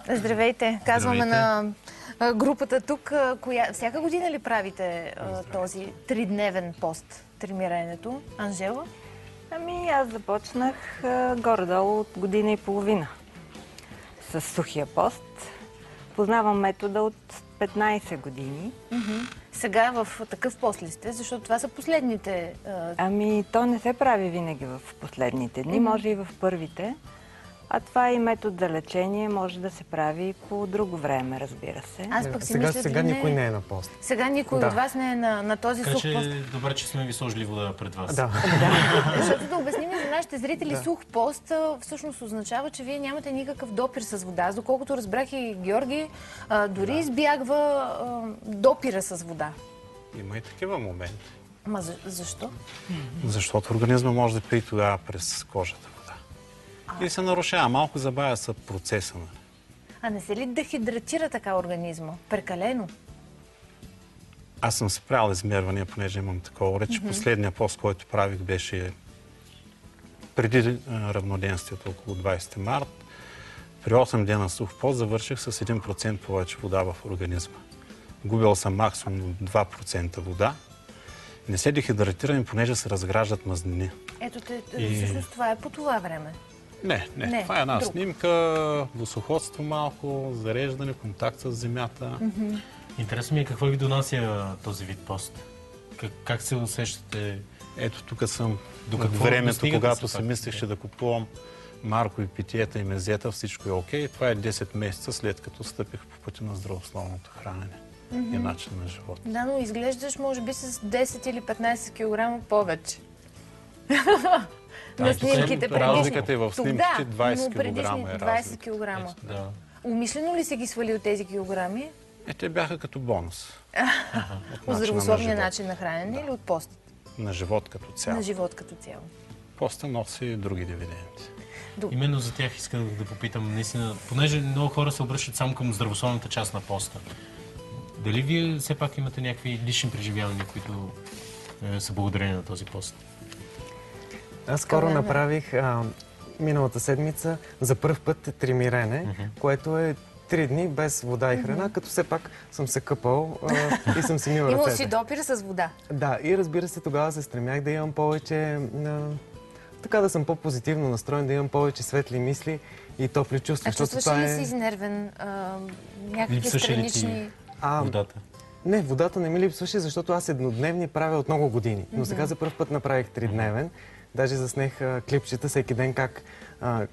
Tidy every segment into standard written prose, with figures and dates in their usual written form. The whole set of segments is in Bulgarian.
Здравейте! Казваме на групата тук, всяка година ли правите този тридневен пост, тримирането? Анжела? Ами аз започнах горе-долу от година и половина с сухия пост. Познавам метода от 15 години. Сега в такъв пост ли сте? Защото това са последните... Ами то не се прави винаги в последните дни, може и в първите. А това е и метод за лечение, може да се прави по друго време, разбира се. Аз пък си мисля, сега никой не е на пост. Сега никой от вас не е на този сух пост. Добре, че сме ви сложили вода пред вас. Да. Защото да обясним за нашите зрители, сух пост всъщност означава, че вие нямате никакъв допир с вода. Аз доколкото разбрах и Георги, дори избягва допира с вода. Има и такива моменти. Ма защо? Защото организма може да пие тогава през кожата вода. И се нарушава. Малко забавя се процеса. А не се ли дехидратира така организма? Прекалено? Аз съм се правил измервания, понеже имам такова реч. Последния пост, който правих, беше преди равноденствието, около 20 март. При 8 дена сух пост завърших с 1% повече вода в организма. Губил съм максимум 2% вода. Не се дехидратирам, понеже се разграждат мазнини. Ето, всъщност това е по това време. Не. Това е една снимка, босоходство малко, зареждане, контакт с земята. Интересно ми е какво ви донася този вид пост. Как се усещате? Ето тук съм от времето, когато се мислеше да купувам маркови питиета и мезета, всичко е окей. Това е 10 месеца след като стъпих по пътя на здравословното хранене и начин на живот. Да, но изглеждаш може би с 10 или 15 кг повече. На снимките предишни. Разликата е в снимките 20 кг е 20 кг. Умишлено ли си ги свалил тези килограми? Те бяха като бонус. От здравословния начин на хранене или от пост? На живот като цяло. На живот като цяло. Поста носи и други дивиденти. Именно за тях искам да попитам, наистина, понеже много хора се обръщат само към здравословната част на поста. Дали вие все пак имате някакви лични преживявания, които са благодарени на този пост? Аз скоро направих миналата седмица за първ път тримирене, което е 3 дни без вода и храна, като все пак съм се къпал и съм си мил ръцете. Имал си допир с вода. Да, и разбира се, тогава се стремях да имам повече, така да съм по-позитивно настроен, да имам повече светли мисли и топли чувства. А чувстваш ли си изнервен? Някакви странични... Водата? Не, водата не ми липсваше, защото аз еднодневни правя от много години. Но сега за първ път направих тридневен. Даже заснех клипчета всеки ден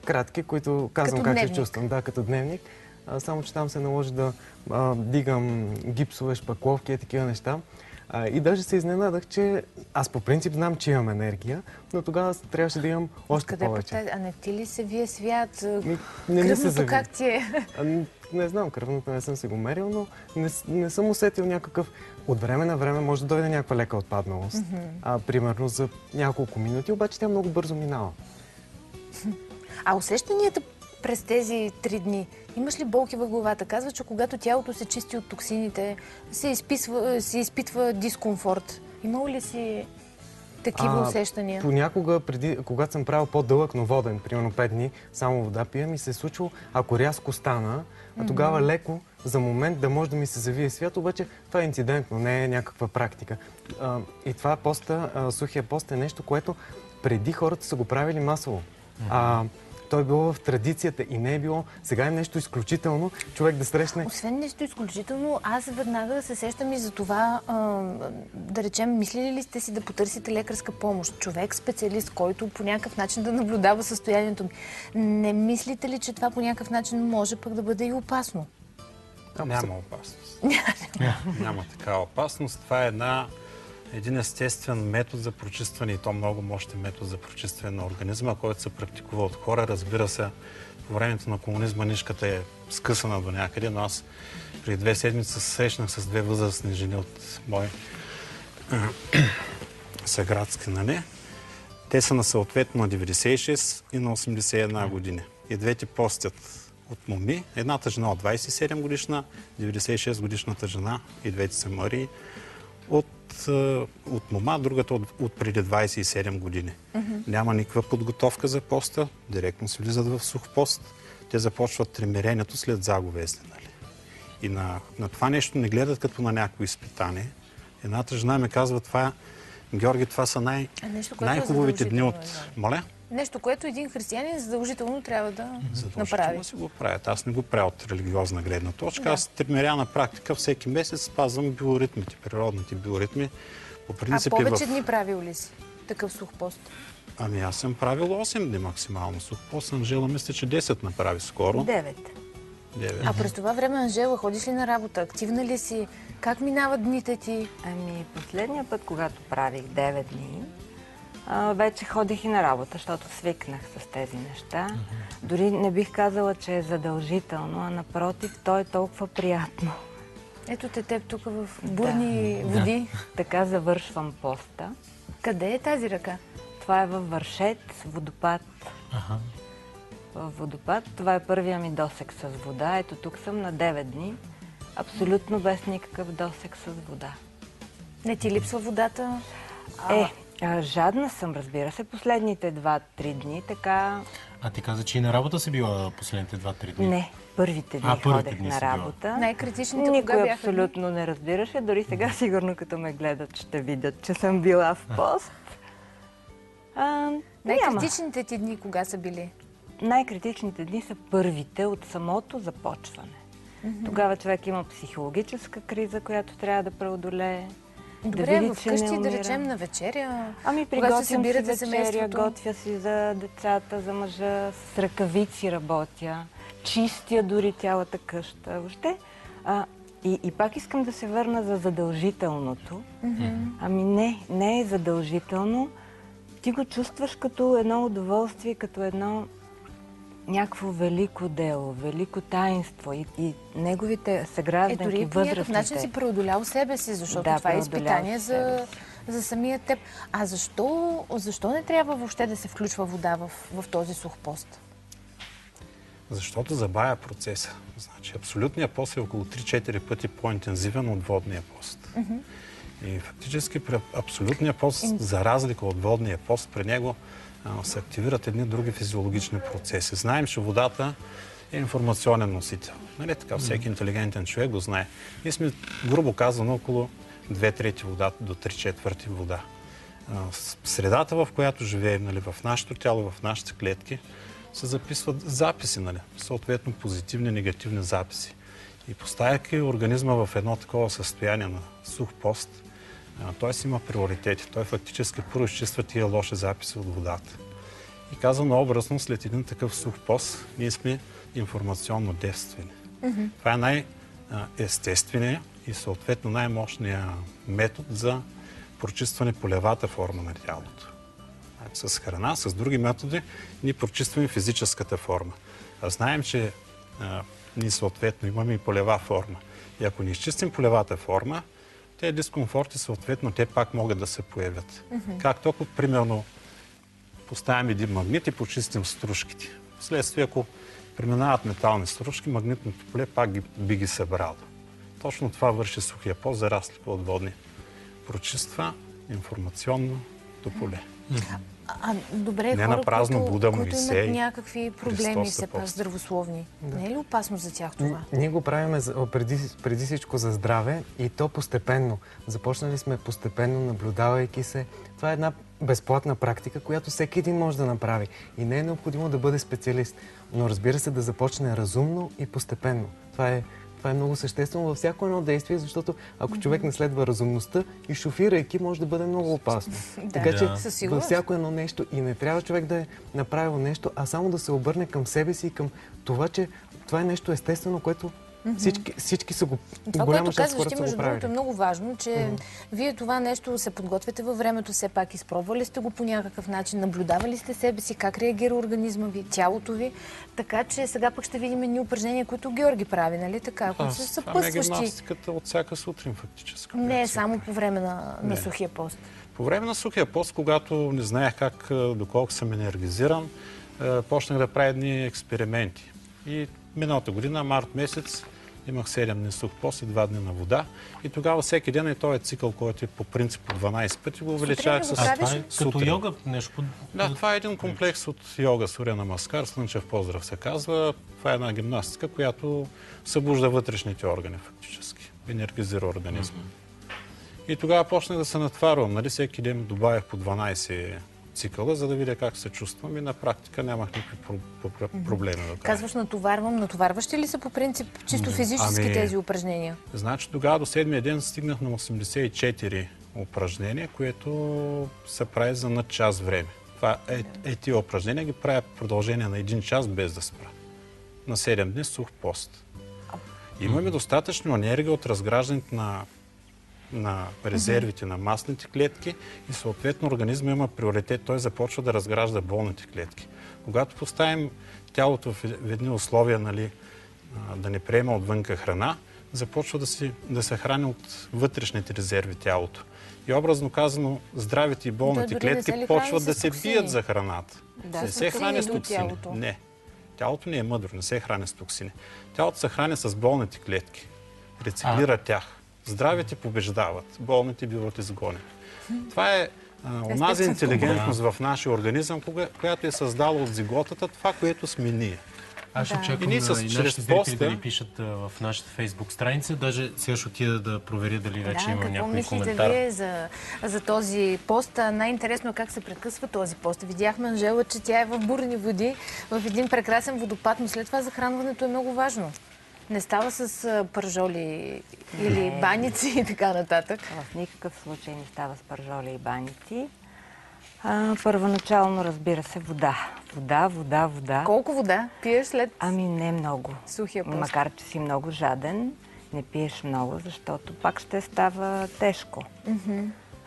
кратки, които казвам как се чувствам. Да, като дневник. Само че там се наложи да дигам гипсове, шпакловки и такива неща. И даже се изненадах, че аз по принцип знам, че имам енергия, но тогава трябваше да имам още повече. А не ти ли се вие свят? Кръвното как ти е? Не знам, кръвното не съм си го мерил, но не съм усетил някакъв... От време на време може да дойде някаква лека отпадналост. Примерно за няколко минути, обаче тя много бързо минава. А усещанията през тези 3 дни, имаш ли болки в главата? Казва, че когато тялото се чисти от токсините, се изпитва дискомфорт. Имало ли си такива усещания? Понякога, когато съм правил по-дълъг, но воден, примерно 5 дни, само вода пия, ми се е случило, ако рязко стана, тогава леко, за момент да може да ми се завие свят, обаче това е инцидентно, не е някаква практика. И това сухия пост е нещо, което преди хората са го правили масово. То е било в традицията и не е било. Сега е нещо изключително, човек да срещне... Освен нещо изключително, аз веднага се сещам и за това, да речем, мислили ли сте си да потърсите лекарска помощ? Човек, специалист, който по някакъв начин да наблюдава състоянието ми. Не мислите ли, че това по някакъв начин може пък да бъде и опасно? Няма опасност. Няма такава опасност. Това е един естествен метод за прочистване и то много мощен метод за прочистване на организма, който се практикува от хора. Разбира се, по времето на комунизма нишката е скъсана до някъде, но аз преди 2 седмици се срещнах с 2 възрастни жени от мои съградски, нали? Те са на съответно на 96 и на 81 години. И двете постят от моми. Едната жена от 27 годишна, 96 годишната жена и двете са Марии. От мома, другата от преди 27 години. Няма никаква подготовка за поста, директно се влизат в сух пост. те започват тремерението след заговезне. Нали? И на това нещо не гледат като на някакво изпитание. Едната жена ми казва, Георги, това са най-хубавите дни от... Моля? Нещо, което един християнин задължително трябва да направи. Задължително си го правят. Аз не го правя от религиозна гледна точка. Да. Аз тремеря на практика всеки месец спазвам биоритмите, природните биоритми. По принцип, повече дни правил ли си такъв сух пост? Ами аз съм правил 8 дни максимално сух пост. Анжела мисля, че 10 направи скоро. 9. А през това време, Анжела, ходиш ли на работа? Активна ли си? Как минават дните ти? Ами, последния път, когато правих 9 дни, вече ходих и на работа, защото свикнах с тези неща. Дори не бих казала, че е задължително, а напротив, то е толкова приятно. Ето теб тук в бурни води. Така завършвам поста. Къде е тази ръка? Това е във Вършец, водопад. В водопад. Това е първия ми досек с вода. Ето тук съм на 9 дни. Абсолютно без никакъв досек с вода. Не ти липсва водата? Жадна съм, разбира се, последните 2-3 дни, така... А ти каза, че и на работа си била последните 2-3 дни? Не, първите дни ходех на работа. Най-критичните Никой кога бяха? Абсолютно не разбираше. Дори сега сигурно, като ме гледат, ще видят, че съм била в пост. Най-критичните ти дни кога са били? Най-критичните дни са първите от самото започване. Тогава човек има психологическа криза, която трябва да преодолее. Добре, вкъщи, да речем, на вечеря. Ами приготвям си вечеря, готвя си за децата, за мъжа, с ръкавици работя, чистя дори цялата къща. Въобще, и пак искам да се върна за задължителното. Ами не е задължително. Ти го чувстваш като едно удоволствие, като едно някакво велико дело, велико таинство и неговите съгражданки, възрастните. Дори по някакъв начин си преодолял себе си, защото това е изпитание за самия теб. А защо не трябва въобще да се включва вода в този сух пост? Защото забавя процеса. Значи, абсолютният пост е около 3-4 пъти по-интензивен от водния пост. И фактически при абсолютния пост, за разлика от водния пост, при него се активират едни други физиологични процеси. Знаем, че водата е информационен носител. Нали така? Всеки интелигентен човек го знае. Ние сме, грубо казано, около 2/3 вода до 3/4 вода. Средата, в която живеем, нали, в нашето тяло, в нашите клетки, се записват записи, нали, съответно позитивни, негативни записи. И поставяйки организма в едно такова състояние на сух пост, той си има приоритети. Той фактически първо изчиства тия лоши записи от водата. И казано образно, след един такъв сух пост, ние сме информационно девствени. Това е най-естественият и съответно най-мощният метод за прочистване полевата форма на тялото. С храна, с други методи, ние прочистваме физическата форма. А знаем, че ние съответно имаме и полева форма. И ако не изчистим полевата форма, тези дискомфорти съответно те пак могат да се появят. Както ако, примерно, поставим един магнит и почистим стружките. Вследствие, ако преминават метални стружки, магнитното поле пак би ги събрало. Точно това върши сухия пост, за разлика от водни. Прочиства информационното поле. Добре, не хора, които имат някакви проблеми, все пак здравословни. Не е ли опасно за тях това? Ние го правим преди всичко за здраве и то постепенно. Започнали сме постепенно, наблюдавайки се. Това е една безплатна практика, която всеки един може да направи. И не е необходимо да бъде специалист. Но разбира се, да започне разумно и постепенно. Това е много съществено във всяко едно действие, защото ако човек не следва разумността и шофирайки, може да бъде много опасно. Така че във всяко едно нещо и не трябва човек да е направил нещо, а само да се обърне към себе си и към това, че това е нещо естествено, което всички са го това, което казваш ти, между другото, е много важно, че вие това нещо се подготвяте във времето, все пак изпробвали сте го по някакъв начин, наблюдавали сте себе си, как реагира организма ви, тялото ви, така че сега пък ще видим едни упражнения, които Георги прави, нали така, които са съпътстващи. Това е гимнастиката от всяка сутрин, фактически. Не е само по време на сухия пост. По време на сухия пост, когато не знаех доколко съм енергизиран, почнах да правя едни експерименти. И миналата година, март месец, Имах 7 дни сух пост и 2 дни на вода. И тогава всеки ден и този цикъл, който е по принцип по 12 пъти, го увеличавах с това е като йога нещо? Да, това е един комплекс от йога, Суря Намаскар, Слънчев поздрав се казва. Това е една гимнастика, която събужда вътрешните органи фактически. Енергизира организма. И тогава почнах да се натварвам. Нали? Всеки ден добавях по 12 цикъла, за да видя как се чувствам и на практика нямах никакви проблеми. Казваш натоварвам. Натоварващи ли са по принцип чисто физически тези упражнения? Значи тогава до 7-я ден стигнах на 84 упражнения, което се прави за над час време. Това тия упражнения ги правя продължение на 1 час без да спра. На 7 дни сух пост. Имаме достатъчно енергия от разграждането на резервите на масните клетки и съответно организма има приоритет. Той започва да разгражда болните клетки. Когато поставим тялото в едни условия, нали, да не приема отвънка храна, започва да се храни от вътрешните резерви тялото. И образно казано, здравите и болните клетки почват да се бият за храната. Да, не се храни с токсини. Не. Тялото не е мъдро, не се храни с токсини. Тялото се храни с болните клетки. Рециклира тях. Здравите побеждават, болните биват изгонени. Това е онази интелигентност в нашия организъм, която е създала от зиготата това, което сме ние. Аз ще чакам и нашите зрители да ни пишат в нашата фейсбук страница. Даже сега ще отида да проверя дали вече има някой коментар. Какво мислите вие за този пост? Най-интересно е как се прекъсва този пост. Видяхме, Анжела, че тя е в бурни води, в един прекрасен водопад, но след това захранването е много важно. Не става с пържоли или баници и така нататък? В никакъв случай не става с пържоли и баници. Първоначално, разбира се, вода. Вода. Колко вода пиеш след не много. Сухия пост? Макар че си много жаден, не пиеш много, защото пак ще става тежко.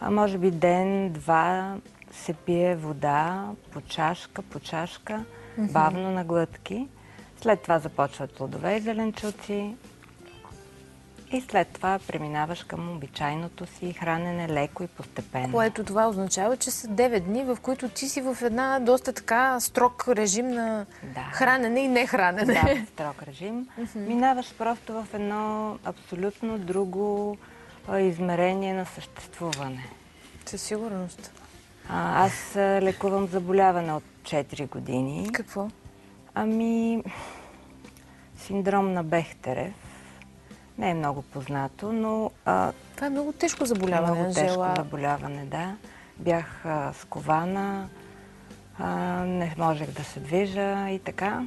Може би ден-два се пие вода по чашка, бавно на глътки. След това започват плодове и зеленчуци. И след това преминаваш към обичайното си хранене леко и постепенно. Което това означава, че са 9 дни, в които ти си в една доста така строг режим на хранене и нехранене. Да, строг режим. Минаваш просто в едно абсолютно друго измерение на съществуване. Със сигурност. Аз лекувам заболяване от 4 години. Какво? Синдром на Бехтерев. Не е много познато, но... Това е много тежко заболяване, Много тежко заболяване, да. Бях скована, не можех да се движа и така.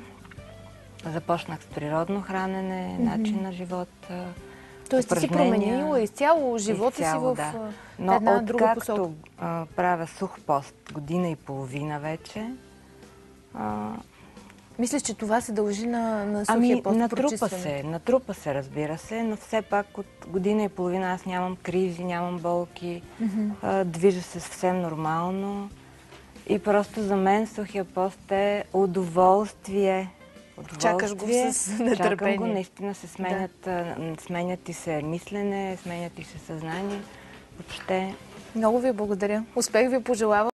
Започнах с природно хранене, начин на живот, Тоест ти си променила изцяло живота си в една друга посока. Но откакто правя сух пост година и половина вече... Мислиш, че това се дължи на сухия пост? Натрупа се, разбира се, но все пак от година и половина аз нямам кризи, нямам болки, движа се съвсем нормално и просто за мен сухия пост е удоволствие. Чакаш го с нетърпение. Чакам го, наистина се сменят ти се мислене, сменят ти се съзнание. Въобще... Много ви благодаря. Успех ви пожелавам.